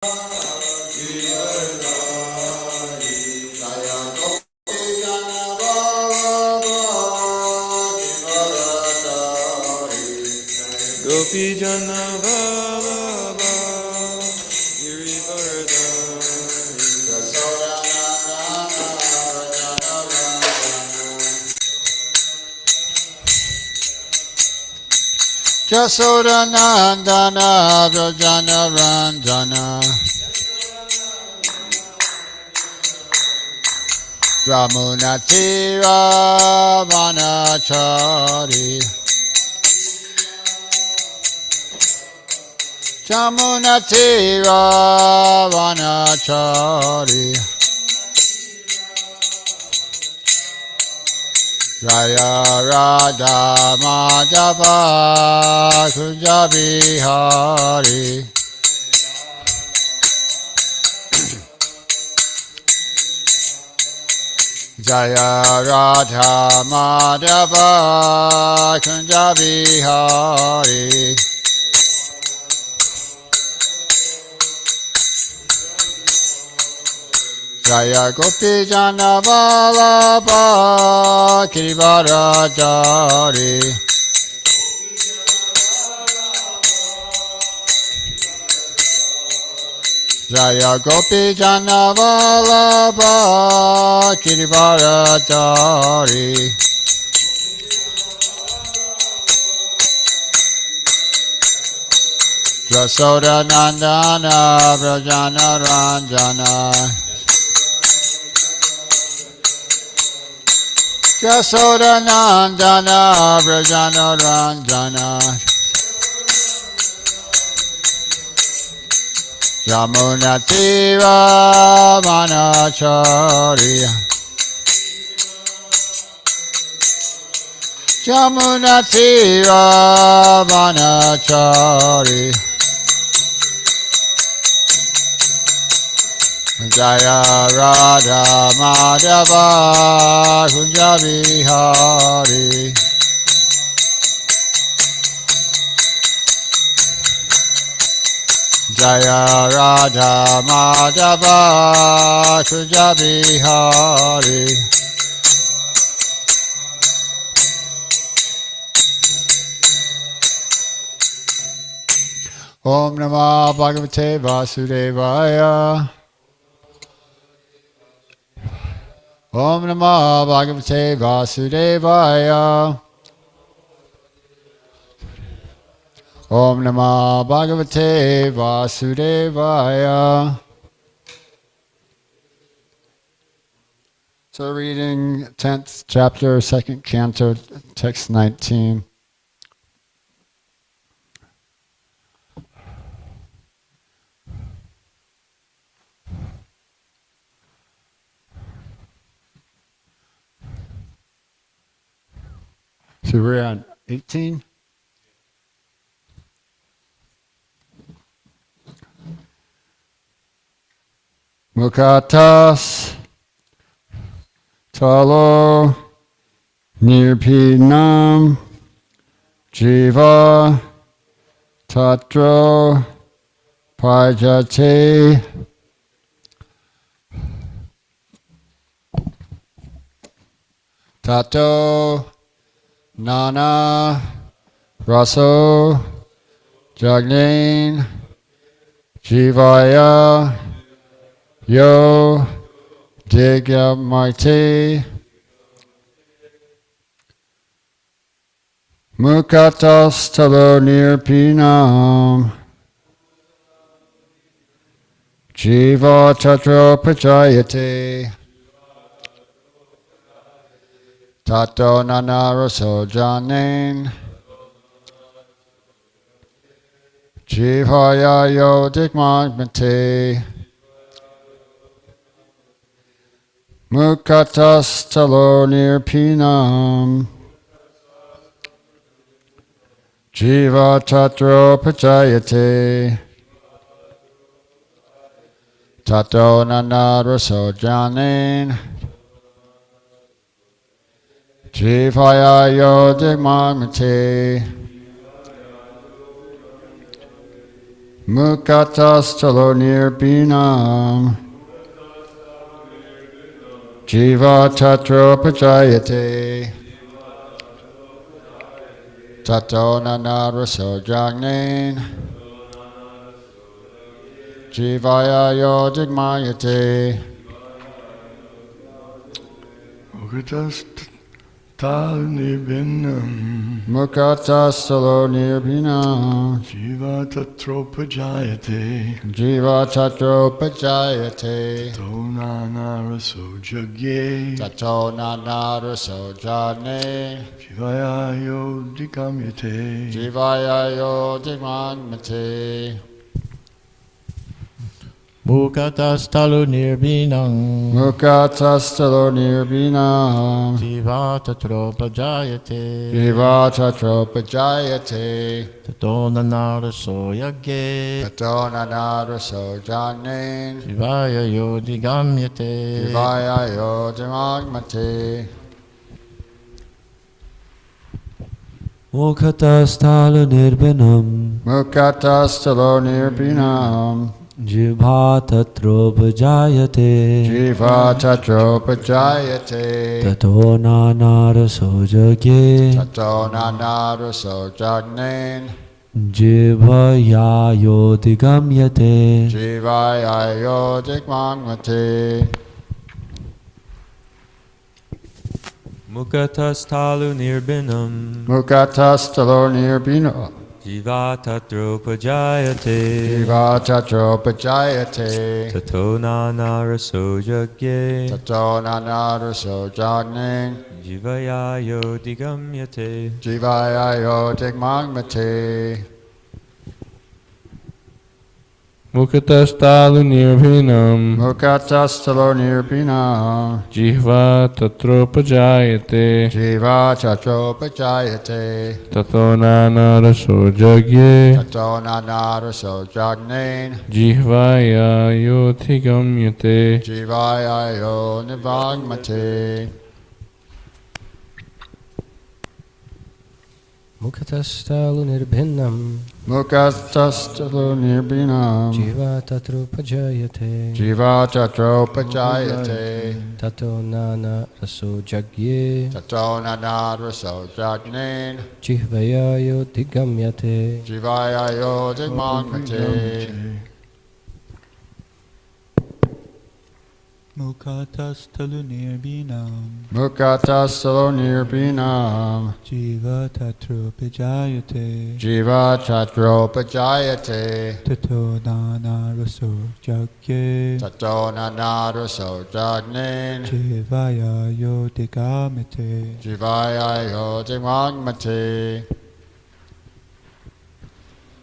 Gopi Jana Baba Jasoda Nandana Vrajana Ranjana Ramunatira Vanachari Jamunatira Vanachari Jaya Radha Madhava Kunjabihari Jaya Radha Madhava Kunjabihari Jaya Gopi Jana Vallabha Kirivarajari Jaya Gopi Jana Vallabha Kirivarajari Jasoda Nandana Vrajana Ranjana Jasoda Nandana Vrajana Ranjana Yamunatira Vanachari Yamunatira Vanachari Jaya Radha Madhava Kunjabihari Jaya Radha Madhava Kunjabihari Om Namah Bhagavate Vasudevaya Om Namah Bhagavate Vasudevaya Om Namah Bhagavate Vasudevaya. So reading 10th chapter, 2nd canto, text 19. So we're on 18. Mukatas Talo Nirpinam Jiva Tatro Pajate Tato Nana Raso Jagnain Jivaya Yo Digyamite Mukatas Talo Nirpinam Jiva Tatro Pachayate Tato Nana Raso Janin Jivaya Yo Digmagmate Mukatas Talo Nirpinam Jiva Tatro Pachayate Tato Nana Raso Janin Jivaya Yo Digmagmate Mukatastalo nirbinam. Jiva tatropajayate. Tato nanaraso jagnin. Jivaya yodigmayate. Mukatastalo nirbinam. Mukatastalo nirbinam. Jiva tatropajayate. Jiva tatropajayate. Tato nanaraso jagye. Tato nanaraso jagnin. Jivaya yodigamyate. Jivaya yodigmayate. Mukatastalo nirbinam. Mukatastalo nirbinam. Jiva tatropajayate. Jiva tatropajayate. Tato nanaraso yagye. Tato nanaraso jagnin. Jivaya yodigamyate. Jivaya yodigmayate. Mukatastalo nirbinam. Mukatastalo nirbinam. Jibha tatrobhajayate. Jiva tatropajayate. Tato nanaraso jagye. Tato nanaraso jagnin. Jibhaya yodigamyate. Jivaya yodigmayate. Mukatastalu nirbinam. Mukatastalo nirbinam. Jiva tatropajayate. Jiva tatropajayate. Tato nanaraso jagye. Tato nanaraso jagnin. Jivaya yodigamyate. Jivaya yodigmayate. Mukatastalo nirbinam. Mukatastalo nirbinam. Jihva tatropajayate. Jiva tatropajayate. Tato nanaraso jagye. Tato nanaraso jagnin. Jihvaya yodigamyate. Jivaya yodigmayate. Mukatastalo nirbinam. Mukatastalo nirbinam. Jiva tatrupajayate. Jiva tatropajayate. Tato nana raso jagye. Tato nanaraso jagnin. Jihvaya yodigamyate. Jivaya yodigmayate. Mukatastalu nirbinam. Mukatastalo nirbinam. Jiva tatropajayate. Jiva tatropajayate. Tato nana raso jagye. Tato nanaraso jagnin. Jivaya yodigamate. Jivaya yodigmayate.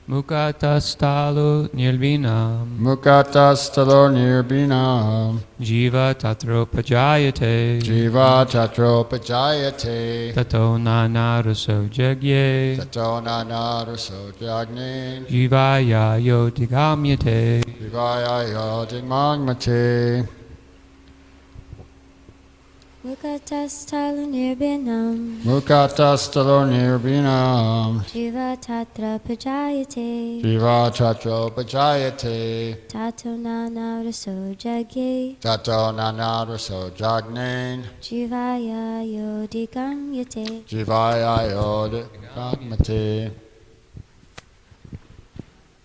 Mukatastalo nirbinam. Mukatastalo nirbinam. Jiva tatropajayate. Jiva tatropajayate. Tato nanaraso jagye. Tato nanaraso jagnin. Jivaya yodigamyate. Jivaya yodigmayate. Mukatastalo nirbinam. Mukatastalo nirbinam. Jiva tatrapajayate. Jiva tatropajayate. Tato nana raso jagye. Tato nanaraso jagnin. Jivaya yodigamyate. Jivaya yodigmayate.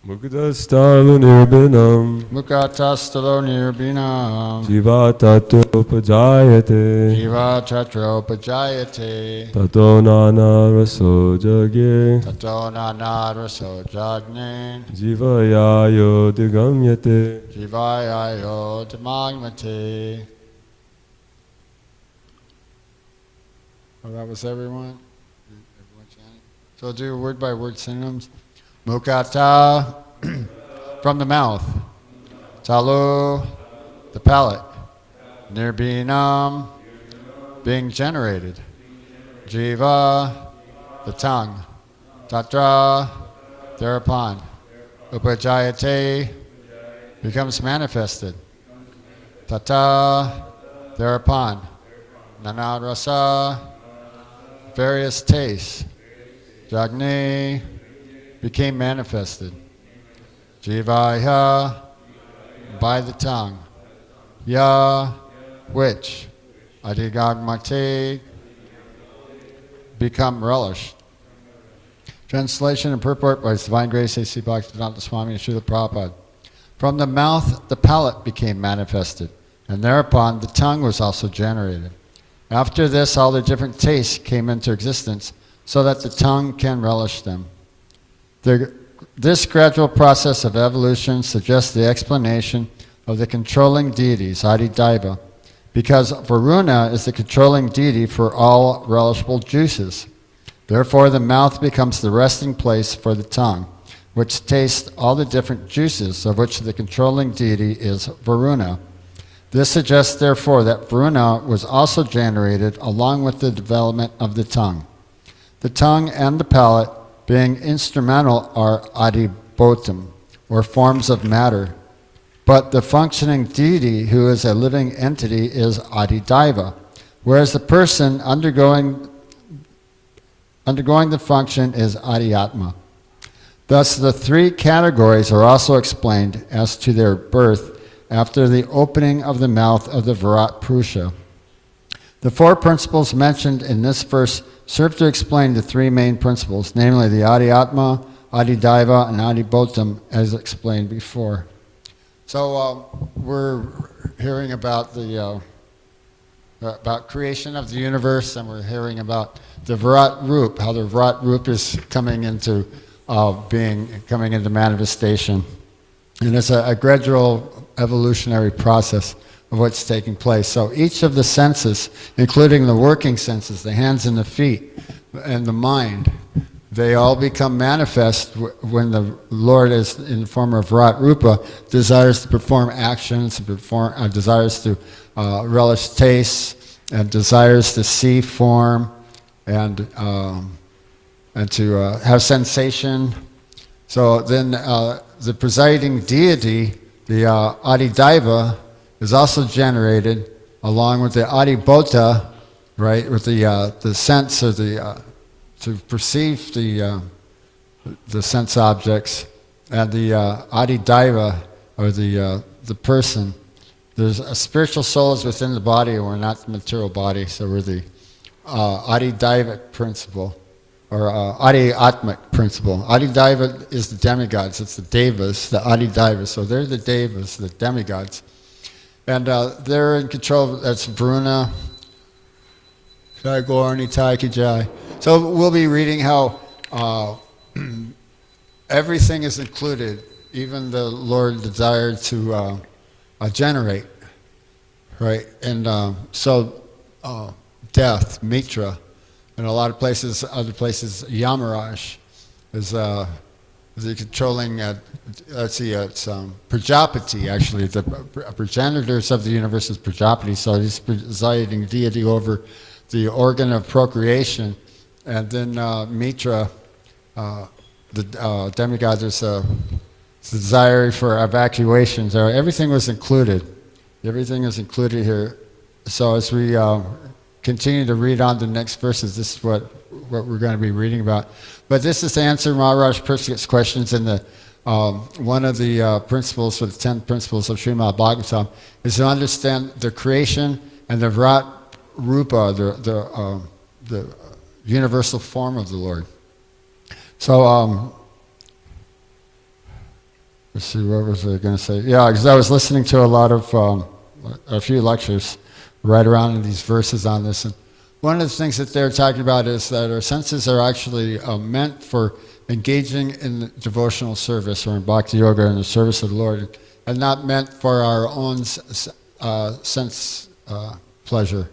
Mukatastalo nirbinam. Mukatastalo nirbinam. Jiva tatropajayate. Jiva tatropajayate. Tato nanaraso jagye. Tato nanaraso jagnin. Jivaya yodigamyate. Jivaya yodigmayate. Well, that was everyone. Everyone chanting. So we'll do word by word synonyms. Mukata, from the mouth. Talu, the palate. Nirbinam, being generated. Jiva, the tongue. Tatra, thereupon. Upajayate, becomes manifested. Tata, thereupon. Nanarasa, various tastes. Jagni, became manifested. Jivaya, by the tongue. Ya, which, Adigagmate, become relished. Translation and purport by His Divine Grace A.C. Bhaktivedanta Swami and Srila Prabhupada. From the mouth, the palate became manifested, and thereupon the tongue was also generated. After this, all the different tastes came into existence, so that the tongue can relish them. This gradual process of evolution suggests the explanation of the controlling deities, Adidaiva, because Varuna is the controlling deity for all relishable juices. Therefore, the mouth becomes the resting place for the tongue, which tastes all the different juices of which the controlling deity is Varuna. This suggests, therefore, that Varuna was also generated along with the development of the tongue. The tongue and the palate, being instrumental, are adibodham, or forms of matter. But the functioning deity, who is a living entity, is Adidaiva, whereas the person undergoing the function is Adhyatma. Thus, the three categories are also explained as to their birth after the opening of the mouth of the Virat Purusha. The four principles mentioned in this verse serve to explain the three main principles, namely the Adhyatma, Adidaiva, and Adibodham, as explained before. So we're hearing about the about creation of the universe, and we're hearing about the Virat Roop, how the Virat Roop is coming into coming into manifestation. And it's a gradual evolutionary process of what's taking place. So each of the senses, including the working senses, the hands and the feet, and the mind, they all become manifest when the Lord is in the form of Virat Rupa, desires to perform actions, desires to relish tastes, and desires to see form, and to have sensation. So then the presiding deity, the Adidaiva, is also generated along with the Adibodha, right, with the sense of to perceive the sense objects, and the Adidaiva, or the person. There's a spiritual soul is within the body, and we're not the material body, so we're the Adidaivic principle, or Adi-atmic principle. Adidaiva is the demigods, it's the devas, the Adidaiva, so they're the devas, the demigods. And they're in control, that's Varuna, Jai Gaur Nitai Ki Jai. So we'll be reading how everything is included, even the Lord desired to generate, right? And so death, Mitra, in a lot of places, other places, Yamaraj is the controlling, let's see, it's Prajapati, actually. The progenitors of the universe is Prajapati, so he's presiding deity over the organ of procreation. And then Mitra, the demigod, there's a desire for evacuations. Everything was included. Everything is included here. So as we continue to read on the next verses, this is what we're going to be reading about. But this is to answer Maharaj Parikshit's questions in the one of the principles for the 10 principles of Srimad Bhagavatam is to understand the creation and the Virat Rupa, the universal form of the Lord. So let's see, what was I going to say? Yeah, because I was listening to a few lectures right around in these verses on this, and one of the things that they're talking about is that our senses are actually meant for engaging in devotional service, or in bhakti yoga, in the service of the Lord, and not meant for our own sense pleasure.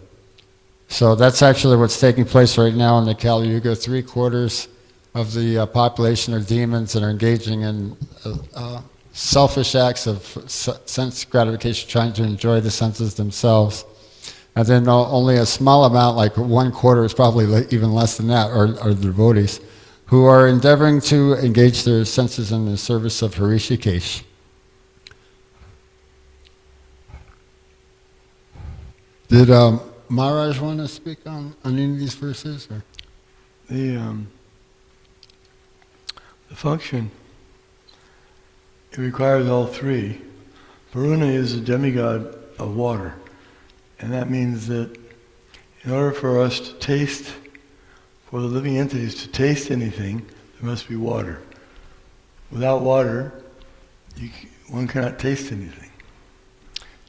So that's actually what's taking place right now in the Kali Yuga. 3/4 of the population are demons and are engaging in selfish acts of sense gratification, trying to enjoy the senses themselves. And then only a small amount, like 1/4 is probably even less than that, are the devotees, who are endeavoring to engage their senses in the service of Hrishikesh. Did Maharaj want to speak on any of these verses? Or? The function it requires all three. Varuna is a demigod of water. And that means that in order for us to taste, for the living entities to taste anything, there must be water. Without water, one cannot taste anything.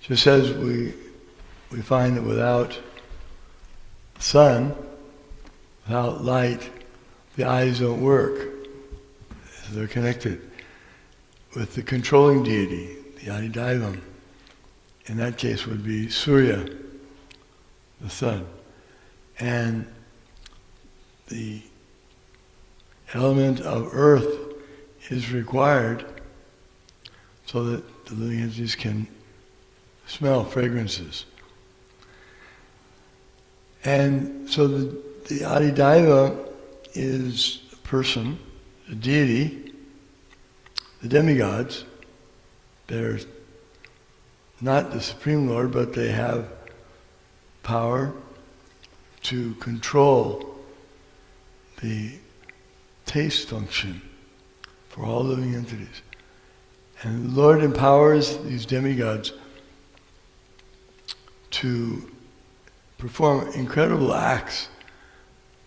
Just as we find that without sun, without light, the eyes don't work. So they're connected with the controlling deity, the Adidaivam. In that case would be Surya, the sun. And the element of earth is required so that the living entities can smell fragrances. And so the Adidaiva is a person, a deity. The demigods, they're not the Supreme Lord, but they have power to control the taste function for all living entities. And the Lord empowers these demigods to perform incredible acts,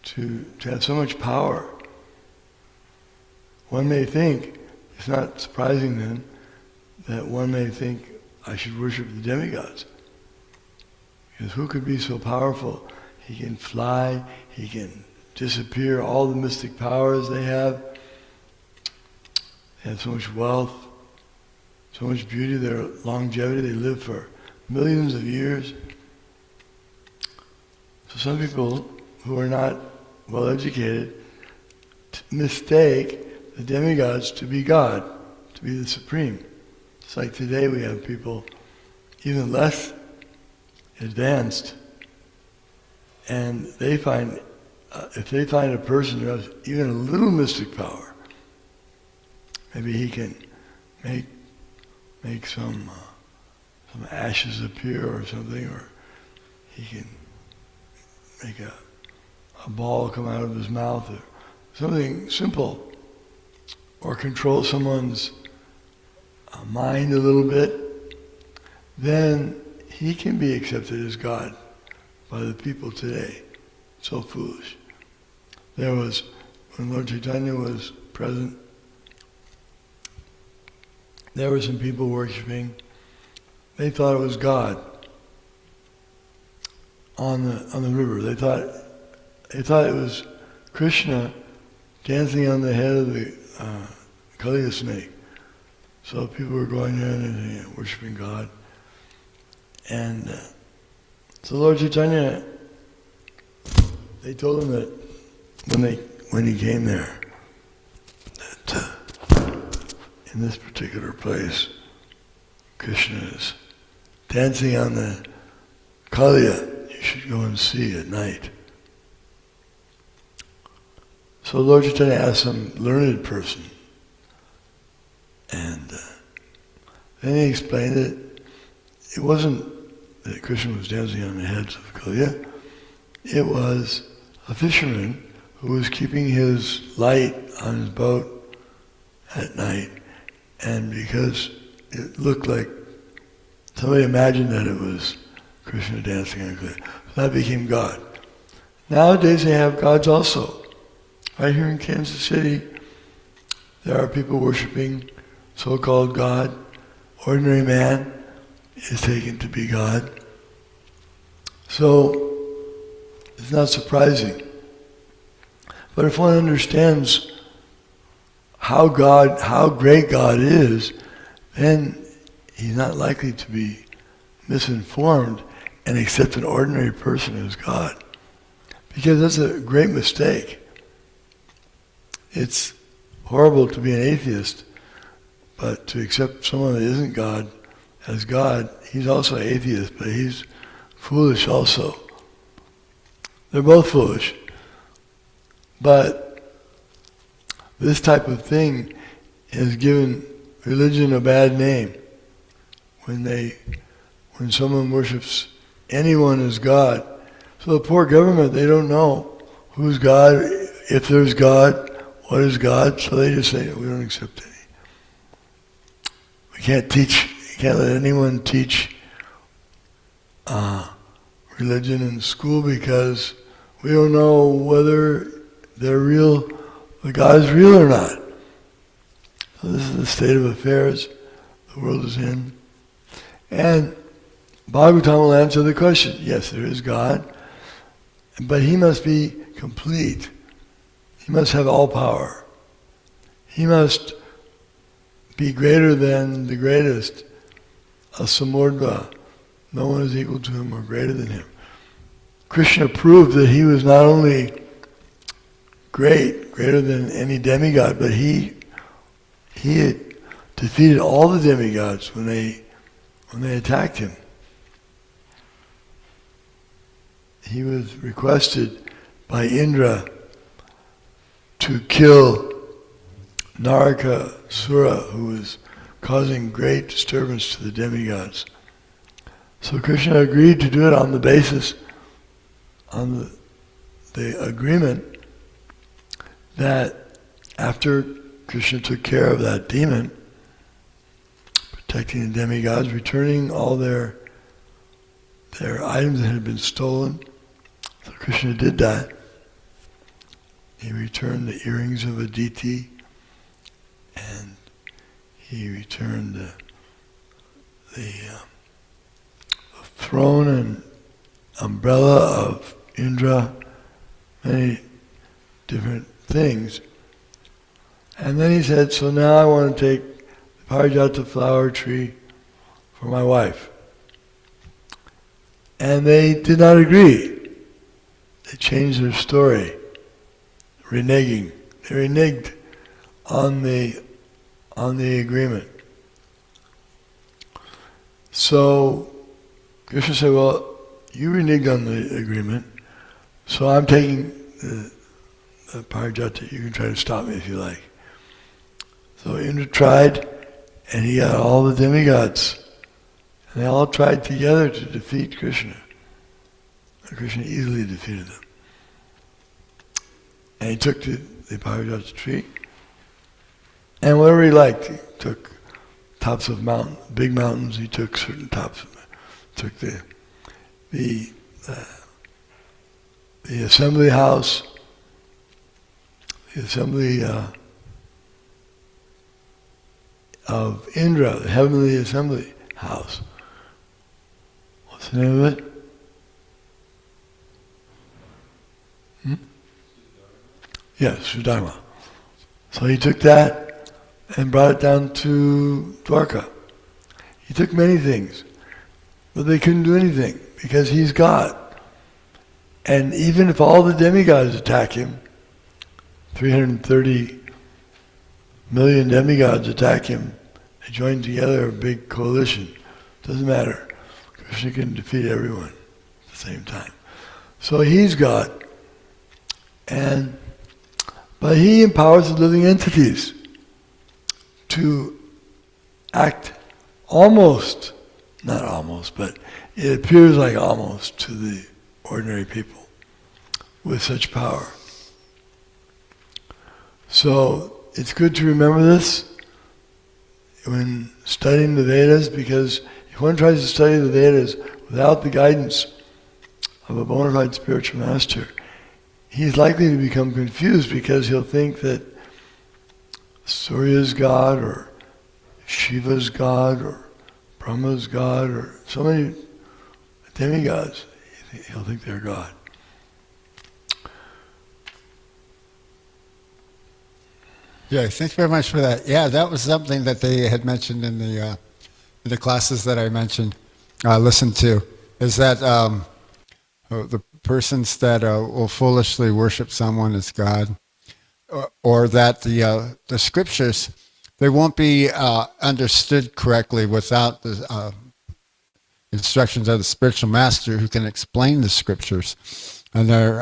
to have so much power. One may think, it's not surprising then, that one may think, I should worship the demigods. Because who could be so powerful? He can fly, he can disappear, all the mystic powers they have. They have so much wealth, so much beauty, their longevity, they live for millions of years. So some people who are not well educated mistake the demigods to be God, to be the supreme. It's like today we have people even less advanced, and they find, if they find a person who has even a little mystic power, maybe he can make some ashes appear or something, or he can make a ball come out of his mouth, or something simple, or control someone's mind a little bit, then he can be accepted as God by the people today. So foolish. There was, when Lord Chaitanya was present, there were some people worshiping. They thought it was God on the river. They thought it was Krishna dancing on the head of the Kaliya snake. So people were going there and worshiping God. And so Lord Chaitanya, they told him that when he came there, that in this particular place, Krishna is dancing on the Kaliya. You should go and see at night. So Lord Chaitanya asked some learned person, and then he explained that it wasn't that Krishna was dancing on the heads of Kaliya. It was a fisherman who was keeping his light on his boat at night, and because it looked like somebody imagined that it was Krishna dancing on Kaliya, so that became God. Nowadays they have gods also. Right here in Kansas City, there are people worshiping so-called God. Ordinary man is taken to be God. So it's not surprising. But if one understands how great God is, then he's not likely to be misinformed and accept an ordinary person as God. Because that's a great mistake. It's horrible to be an atheist, but to accept someone that isn't God as God, he's also an atheist, but he's foolish also. They're both foolish. But this type of thing has given religion a bad name. When someone worships anyone as God, so the poor government, they don't know who's God, if there's God, what is God, so they just say, we don't accept any. We can't let anyone teach religion in school because we don't know whether the God is real or not. So this is the state of affairs the world is in. And Bhagavatam will answer the question. Yes, there is God, but He must be complete. He must have all power. He must be greater than the greatest, a samurdha. No one is equal to Him or greater than Him. Krishna proved that He was not only greater than any demigod, but He had defeated all the demigods when they attacked Him. He was requested by Indra to kill Narakasura, who was causing great disturbance to the demigods. So Krishna agreed to do it on the basis, on the agreement that after Krishna took care of that demon, protecting the demigods, returning all their items that had been stolen. So Krishna did that. He returned the earrings of Aditi, and he returned the throne and umbrella of Indra, many different things. And then he said, so now I want to take the Parijata flower tree for my wife. And they did not agree. They changed their story, reneging. They reneged on the agreement. So Krishna said, well, you reneged on the agreement, so I'm taking the Parijata. You can try to stop me if you like. So Indra tried, and he got all the demigods. And they all tried together to defeat Krishna. And Krishna easily defeated them. And he took the Parijata tree, and whatever he liked, he took tops of big mountains, he took certain tops of them. Took the assembly house, the assembly of Indra, the heavenly assembly house. What's the name of it? Yes, Sudharma. So he took that and brought it down to Dwarka. He took many things, but they couldn't do anything because he's God. And even if all the demigods attack him, 330 million demigods attack him, they join together a big coalition. Doesn't matter. Krishna can defeat everyone at the same time. So he's God. But he empowers the living entities to act almost, not almost, but it appears like almost to the ordinary people with such power. So it's good to remember this when studying the Vedas, because if one tries to study the Vedas without the guidance of a bona fide spiritual master, he's likely to become confused because he'll think that Surya's God or Shiva's God or Brahma's God or so many demigods. He'll think they're God. Yeah, thanks very much for that. Yeah, that was something that they had mentioned in the classes that I mentioned, listened to, is that the persons that will foolishly worship someone as God, or that the scriptures, they won't be understood correctly without the instructions of the spiritual master who can explain the scriptures. And they're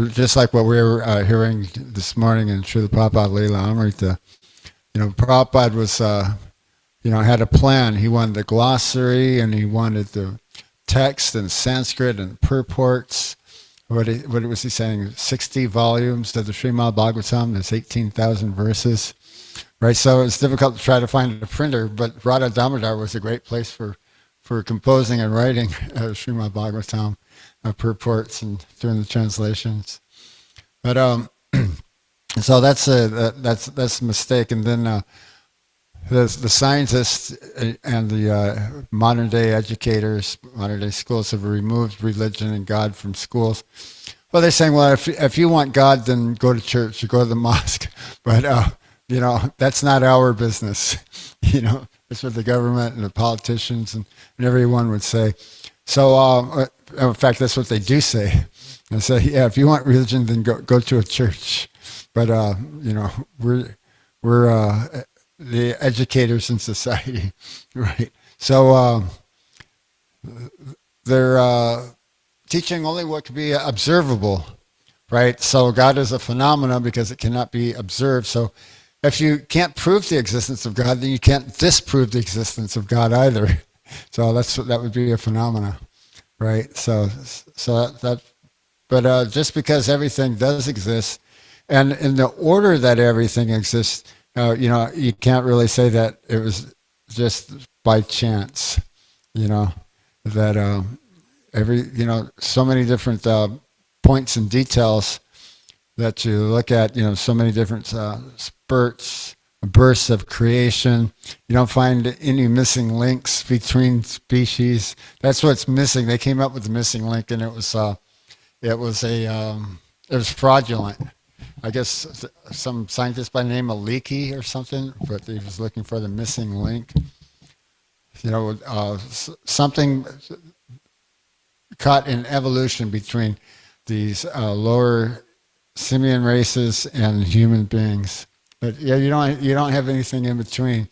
just like what we were hearing this morning in Srila Prabhupada Leela Amrita. Prabhupada was, had a plan. He wanted the glossary, and he wanted the text and Sanskrit and purports. What was he saying? 60 volumes of the Srimad Bhagavatam. There's 18,000 verses. right? So it's difficult to try to find a printer, but Radha Damodar was a great place for composing and writing Srimad Bhagavatam purports and doing the translations. But so that's a mistake. And then the scientists and the modern day educators, modern day schools have removed religion and God from schools. Well, they're saying, well, if you want God, then go to church or go to the mosque. But that's not our business. That's what the government and the politicians and everyone would say. So, in fact, that's what they do say. They say, yeah, if you want religion, then go to a church. But we're the educators in society, right? So they're teaching only what could be observable, right? So God is a phenomenon because it cannot be observed. So if you can't prove the existence of God, then you can't disprove the existence of God either. So that would be a phenomena, right? So but just because everything does exist, and in the order that everything exists, you can't really say that it was just by chance, that so many different points and details that you look at, so many different bursts of creation. You don't find any missing links between species. That's what's missing. They came up with the missing link, and it was fraudulent. I guess some scientist by the name of Leakey or something, but he was looking for the missing link. Something caught in evolution between these lower simian races and human beings. But yeah, you don't have anything in between.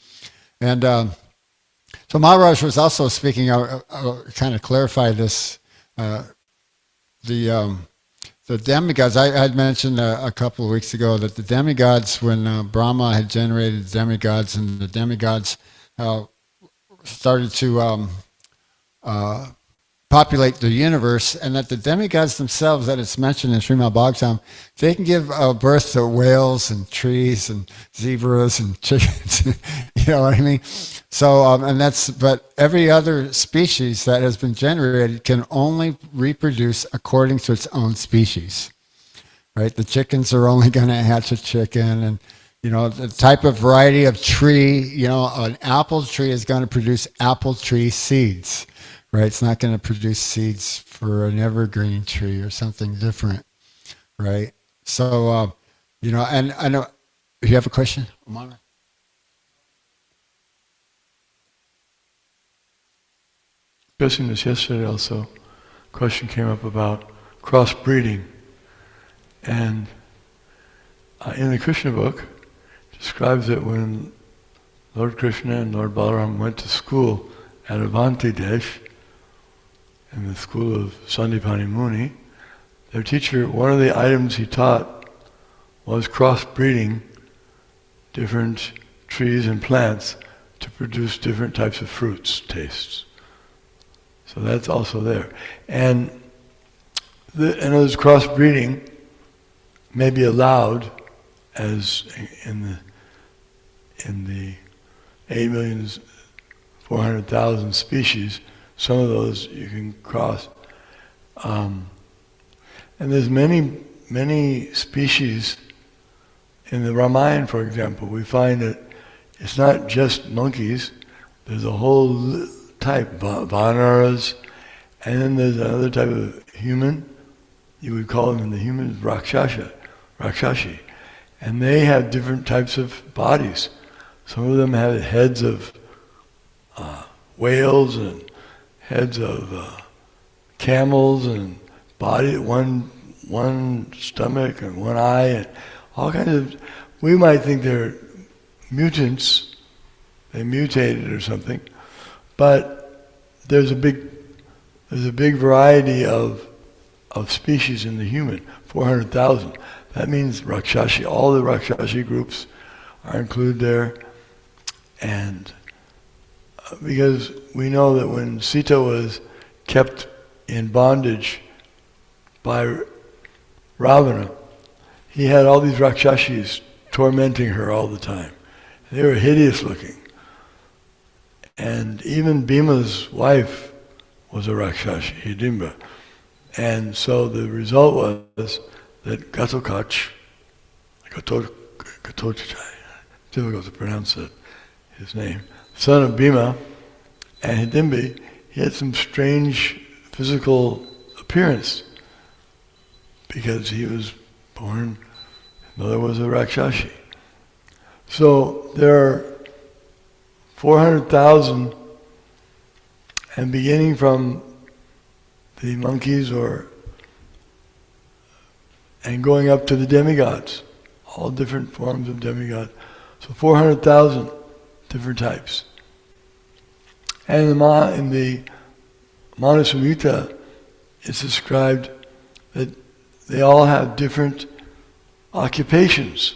And so Maharaj was also speaking. I'll kind of clarify this. The demigods, I had mentioned a couple of weeks ago that the demigods, when Brahma had generated demigods, and the demigods started to populate the universe, and that the demigods themselves, that it's mentioned in Srimad Bhagavatam, they can give birth to whales and trees and zebras and chickens. You know what I mean? So, but every other species that has been generated can only reproduce according to its own species, right? The chickens are only going to hatch a chicken, and the type of variety of tree, an apple tree is going to produce apple tree seeds, right? It's not going to produce seeds for an evergreen tree or something different, right? So, and I know, you have a question, Amara? Discussing this yesterday also, a question came up about crossbreeding. And in the Krishna book, it describes that when Lord Krishna and Lord Balaram went to school at Avanti Desh, in the school of Sandipani Muni, their teacher, one of the items he taught was crossbreeding different trees and plants to produce different types of fruits, tastes. So that's also there. And those crossbreeding may be allowed, as in the 8,400,000 species, some of those you can cross. And there's many species. In the Ramayana, for example, we find that it's not just monkeys. There's a whole type, vanaras, and then there's another type of human. You would call them the humans Rakshasi. And they have different types of bodies. Some of them have heads of whales and heads of camels and body, one stomach and one eye, and all kinds of. We might think they're mutants, they mutated or something, but there's a big variety of species in the human, 400,000. That means Rakshasi, all the Rakshasi groups are included there, and because we know that when Sita was kept in bondage by Ravana, he had all these Rakshasis tormenting her all the time. They were hideous looking. And even Bhima's wife was a Rakshashi, Hidimba. And so the result was that Gatotkacha, difficult to pronounce it, his name, son of Bhima and Hidimba, he had some strange physical appearance because he was born, his mother was a Rakshashi. So there are 400,000, and beginning from the monkeys and going up to the demigods, all different forms of demigods. So 400,000 different types. And in the Manusumita, it's described that they all have different occupations.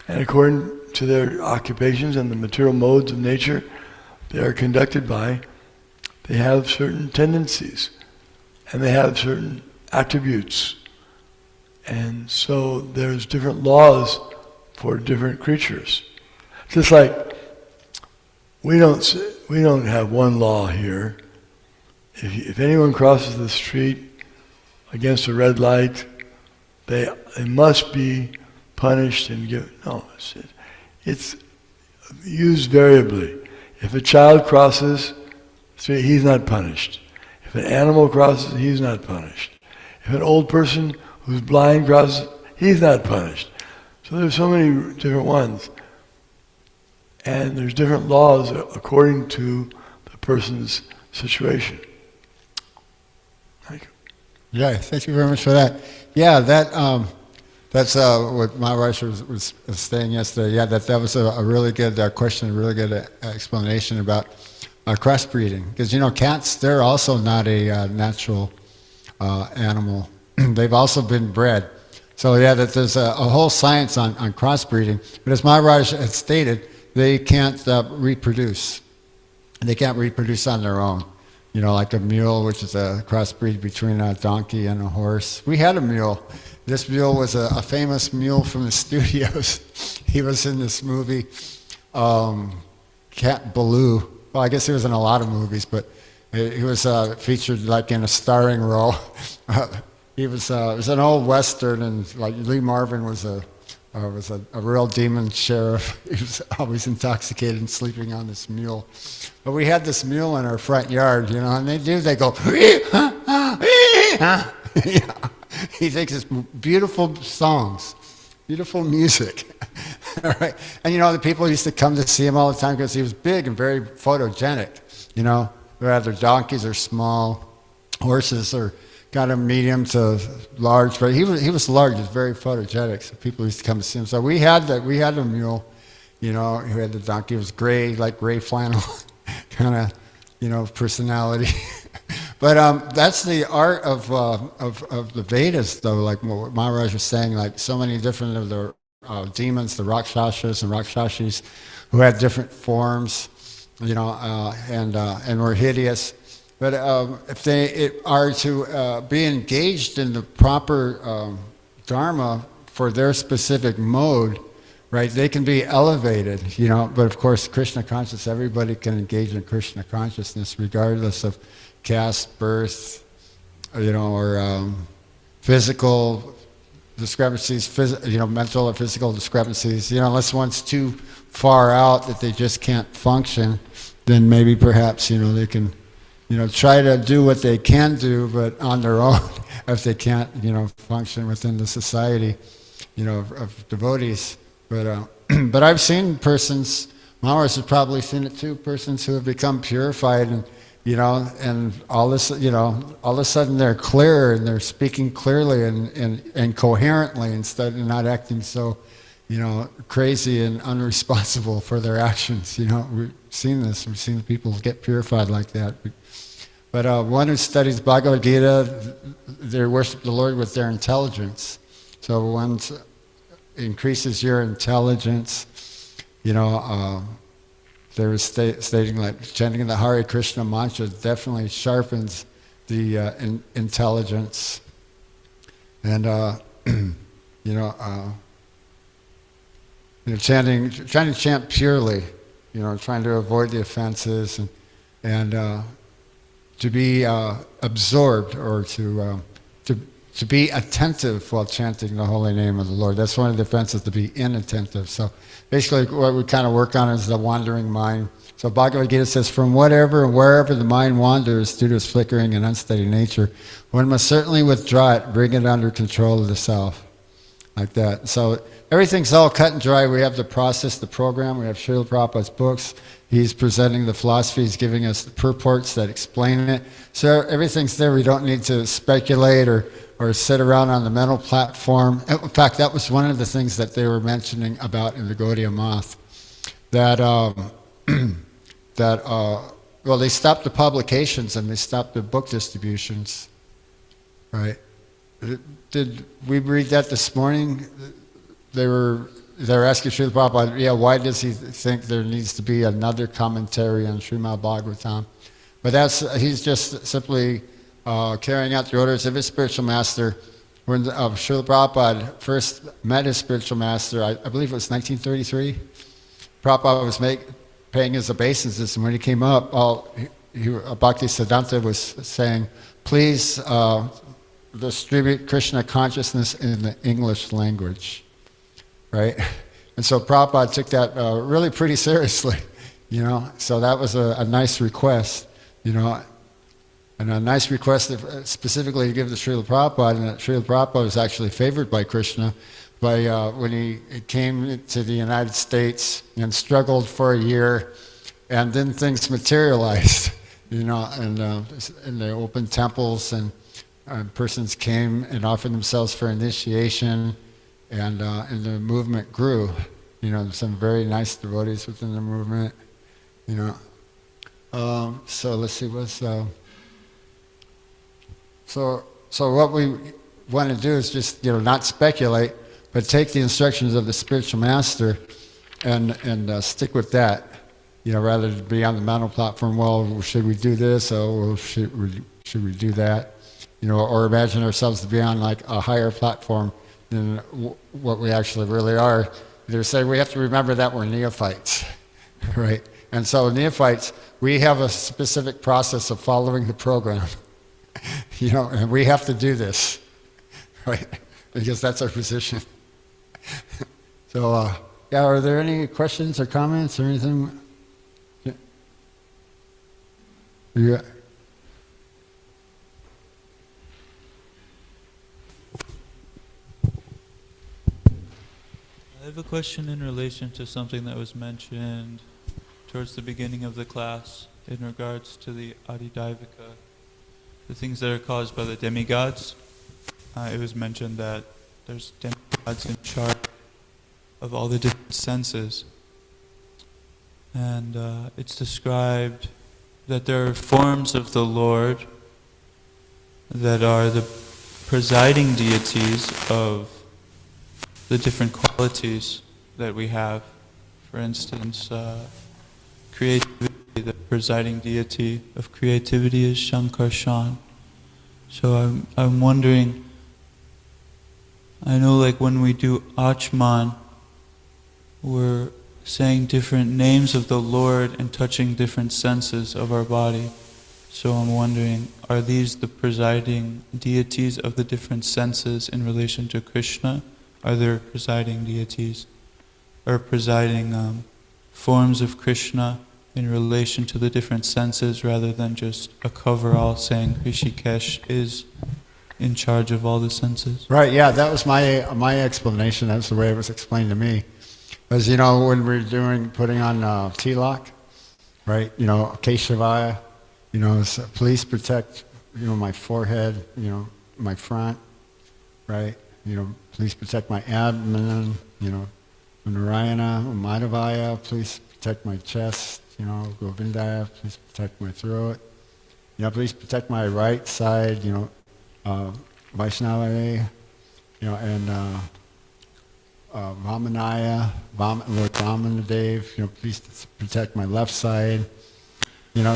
And according to their occupations and the material modes of nature they are conducted by, they have certain tendencies and they have certain attributes. And so there's different laws for different creatures. Just like we don't have one law here. If anyone crosses the street against a red light, they must be punished and given. No, it's used variably. If a child crosses the street, he's not punished. If an animal crosses, he's not punished. If an old person who's blind crosses, he's not punished. So there's so many different ones. And there's different laws according to the person's situation. Thank you. Yeah, thank you very much for that. Yeah, that's what Maharaj was saying yesterday. Yeah, that was a really good question, a really good explanation about crossbreeding. Because, cats, they're also not a natural animal. They've also been bred. So yeah, that there's a whole science on crossbreeding. But as Maharaj had stated, they can't reproduce. They can't reproduce on their own. Like a mule, which is a crossbreed between a donkey and a horse. We had a mule. This mule was a famous mule from the studios. He was in this movie, Cat Ballou. Well, I guess he was in a lot of movies, but he was featured like in a starring role. It was an old Western, and like Lee Marvin was a real demon sheriff. He was always intoxicated and sleeping on this mule. But we had this mule in our front yard, and they go, yeah. He thinks it's beautiful songs, beautiful music. All right. And the people used to come to see him all the time because he was big and very photogenic. Whether donkeys or small, horses or got a medium to large, but he was large. He was very photogenic, so people used to come to see him. So we had a mule, who had the donkey. It was gray, like gray flannel, kind of, personality. But that's the art of the Vedas, though. Like what Maharaj was saying, like so many different of the demons, the Rakshasas and Rakshashis, who had different forms, and were hideous. But if they are to be engaged in the proper dharma for their specific mode, right, they can be elevated, But of course, Krishna consciousness, everybody can engage in Krishna consciousness, regardless of caste, birth, or physical discrepancies, mental or physical discrepancies. Unless one's too far out that they just can't function, then maybe perhaps they can. Try to do what they can do, but on their own, if they can't, function within the society, of devotees. But I've seen persons, Maharaj has probably seen it too, persons who have become purified and, and all this, all of a sudden they're clear and they're speaking clearly and coherently instead of not acting so, crazy and unresponsible for their actions. We've seen this. We've seen people get purified like that. But one who studies Bhagavad Gita, they worship the Lord with their intelligence. So one increases your intelligence, they were stating like chanting the Hare Krishna mantra definitely sharpens the intelligence. And, trying to chant purely, trying to avoid the offenses and to be absorbed or to be attentive while chanting the holy name of the Lord. That's one of the offenses, to be inattentive. So basically what we kind of work on is the wandering mind. So Bhagavad Gita says, from whatever and wherever the mind wanders due to its flickering and unsteady nature, one must certainly withdraw it, bring it under control of the self. Like that. So everything's all cut and dry. We have the process, the program. We have Srila Prabhupada's books. He's presenting the philosophy. He's giving us the purports that explain it. So everything's there. We don't need to speculate or sit around on the mental platform. In fact, that was one of the things that they were mentioning about in the Gaudiya Math. That, well, they stopped the publications and they stopped the book distributions, right? Did we read that this morning? They were asking Srila Prabhupada, why does he think there needs to be another commentary on Srimad Bhagavatam? But he's just simply carrying out the orders of his spiritual master. When Srila Prabhupada first met his spiritual master, I believe it was 1933, Prabhupada was paying his obeisances, and when he came up, Bhakti Siddhanta was saying, please distribute Krishna consciousness in the English language, right? And so Prabhupada took that really pretty seriously, So that was a nice request, and a nice request specifically to give to Srila Prabhupada, and that Srila Prabhupada was actually favored by Krishna when he came to the United States and struggled for a year, and then things materialized, and they opened temples and persons came and offered themselves for initiation, and the movement grew. Some very nice devotees within the movement. So let's see what's. So what we want to do is just not speculate, but take the instructions of the spiritual master, and stick with that. Rather than be on the mental platform. Well, should we do this? Or should we do that? Or imagine ourselves to be on like a higher platform than what we actually really are. They're saying we have to remember that we're neophytes, right? And so neophytes, we have a specific process of following the program, and we have to do this, right? Because that's our position. So, are there any questions or comments or anything? Yeah. I have a question in relation to something that was mentioned towards the beginning of the class in regards to the Adidivika, the things that are caused by the demigods. It was mentioned that there's demigods in charge of all the different senses. And it's described that there are forms of the Lord that are the presiding deities of the different qualities that we have. For instance, creativity, the presiding deity of creativity is Shankarshan. So I'm wondering, I know like when we do Achman, we're saying different names of the Lord and touching different senses of our body. So I'm wondering, are these the presiding deities of the different senses in relation to Krishna? Are there presiding deities or presiding forms of Krishna in relation to the different senses rather than just a coverall saying Rishikesh is in charge of all the senses? Right, yeah, that was my explanation. That's the way it was explained to me. Because, when we're putting on tilak, right, Keshavaya, so please protect, my forehead, my front, right, please protect my abdomen, Narayana, Madhavaya, please protect my chest, Govindaya, please protect my throat, please protect my right side, Vaishnavaya, and Vamanaya, Lord Vamanadev, please protect my left side.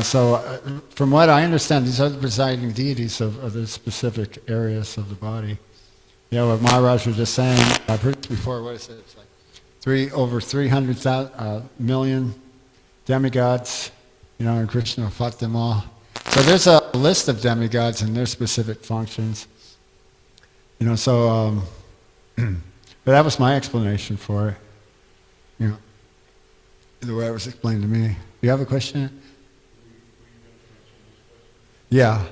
So from what I understand, these are the presiding deities of the specific areas of the body. What Maharaj was just saying, I've heard this before, what is it? It's like, over 300 million demigods, and Krishna fought them all. So there's a list of demigods and their specific functions. But that was my explanation for it. The way it was explained to me. Do you have a question? Yeah.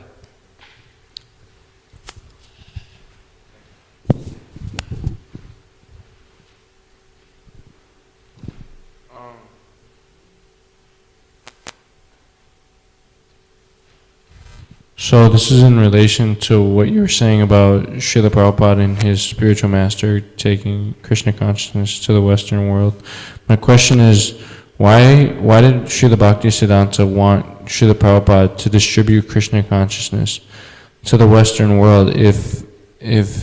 So this is in relation to what you were saying about Srila Prabhupada and his spiritual master taking Krishna consciousness to the Western world. My question is, why did Srila Bhaktisiddhanta want Srila Prabhupada to distribute Krishna consciousness to the Western world if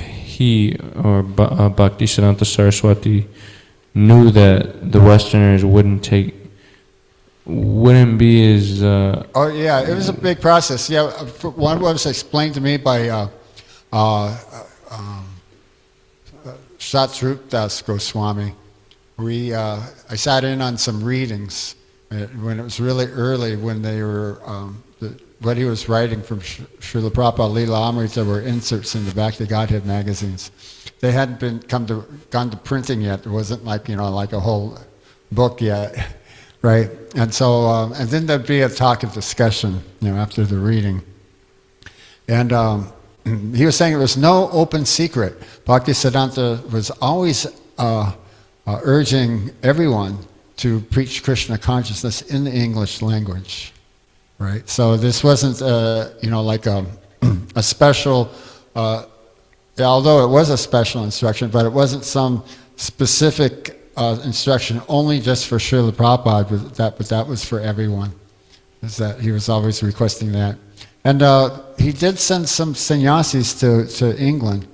he or Bhaktisiddhanta Saraswati knew that the Westerners wouldn't be as... Oh yeah, it was a big process. Yeah, one was explained to me by Satrup Das Goswami. I sat in on some readings when it was really early, when they were what he was writing from Srila Prabhupada Leela Amrita were inserts in the back of the Godhead magazines. They hadn't gone to printing yet. There wasn't like a whole book yet. Right, and so, and then there'd be a talk of discussion, after the reading. And he was saying there was no open secret. Bhaktisiddhanta was always urging everyone to preach Krishna consciousness in the English language, right? So this wasn't, like a special, although it was a special instruction, but it wasn't some specific instruction only just for Srila Prabhupada, but that was for everyone. Is that he was always requesting that. And he did send some sannyasis to England.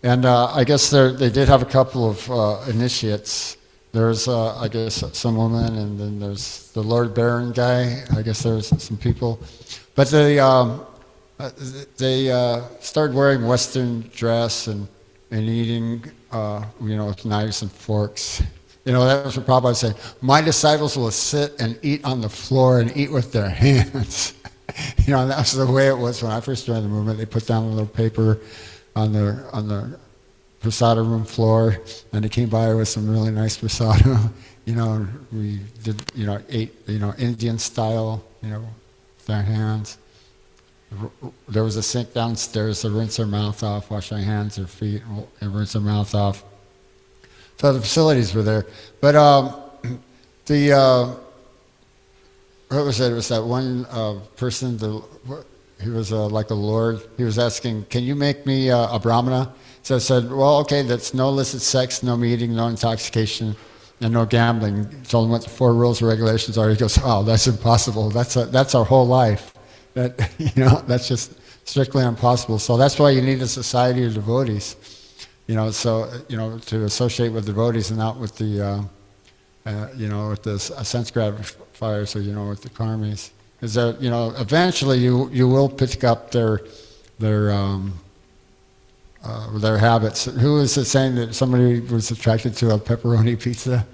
And I guess they did have a couple of initiates. There's, I guess, some woman, and then there's the Lord Baron guy. I guess there's some people. But they started wearing Western dress and eating, with knives and forks. That was what Prabhupada said. My disciples will sit and eat on the floor and eat with their hands. That was the way it was when I first joined the movement. They put down a little paper on the prasada room floor, and they came by with some really nice prasada. We did, ate, Indian style, with our hands. There was a sink downstairs to rinse our mouth off, wash our hands or feet, and rinse our mouth off. So the facilities were there. But what was it? It was that one person, he was like a lord. He was asking, can you make me a brahmana? So I said, well, okay, that's no illicit sex, no eating, no intoxication, and no gambling. Told him what the 4 rules and regulations are. He goes, oh, that's impossible. That's our whole life. That's just strictly impossible. So that's why you need a society of devotees. To associate with devotees and not with the, with the sense gratifiers or, with the karmis. Is that, eventually you will pick up their habits. Who was it saying that somebody was attracted to a pepperoni pizza?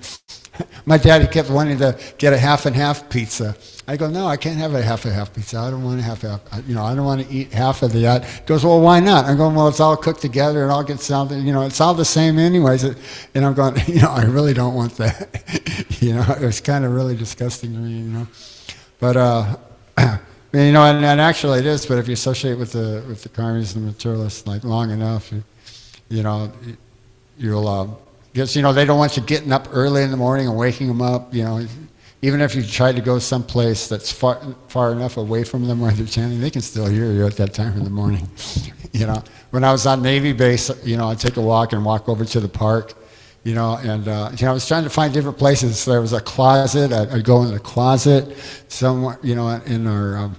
My daddy kept wanting to get a half and half pizza. I go, no, I can't have a half pizza. I don't want to have I don't want to eat half of the. He goes, well, why not? I'm going, well, it's all cooked together and all gets something. It's all the same anyways. And I'm going, I really don't want that. It was kind of really disgusting to me. But and actually it is. But if you associate with the karmis and the materialists like long enough, you'll. Because, they don't want you getting up early in the morning and waking them up, Even if you try to go someplace that's far enough away from them where they're chanting, they can still hear you at that time in the morning. When I was on Navy base, I'd take a walk over to the park, and I was trying to find different places. There was a closet. I'd go in the closet somewhere, in our,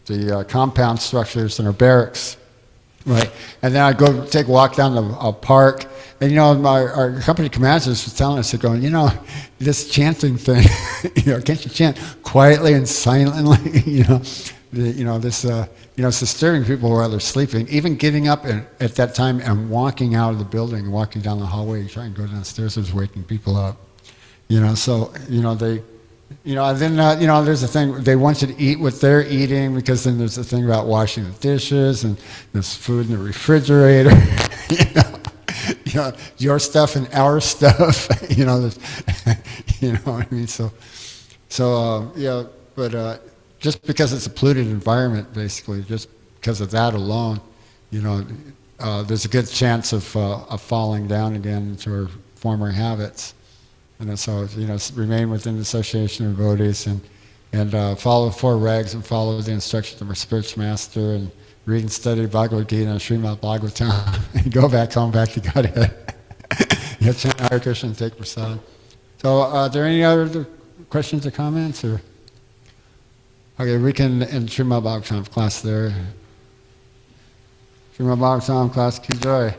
the compound structures in our barracks. Right, and then I'd go take a walk down the park, and our company commander was telling us, going, this chanting thing, can't you chant quietly and silently, it's disturbing people while they're sleeping. Even getting up at that time and walking out of the building, walking down the hallway, trying to go downstairs is waking people up. So they. And then, there's a thing, they want you to eat what they're eating, because then there's a thing about washing the dishes, and there's food in the refrigerator, your stuff and our stuff, you know what I mean? But just because it's a polluted environment, basically, just because of that alone, there's a good chance of falling down again into our former habits. And so, remain within the association of devotees and follow 4 regs and follow the instructions of our spiritual master and read and study Bhagavad Gita and Srimad Bhagavatam and go back home, back to Godhead. Chant Hare Krishna and take prasad. So, are there any other questions or comments? Or okay, we can end Srimad Bhagavatam class there. Srimad Bhagavatam class, ki jai.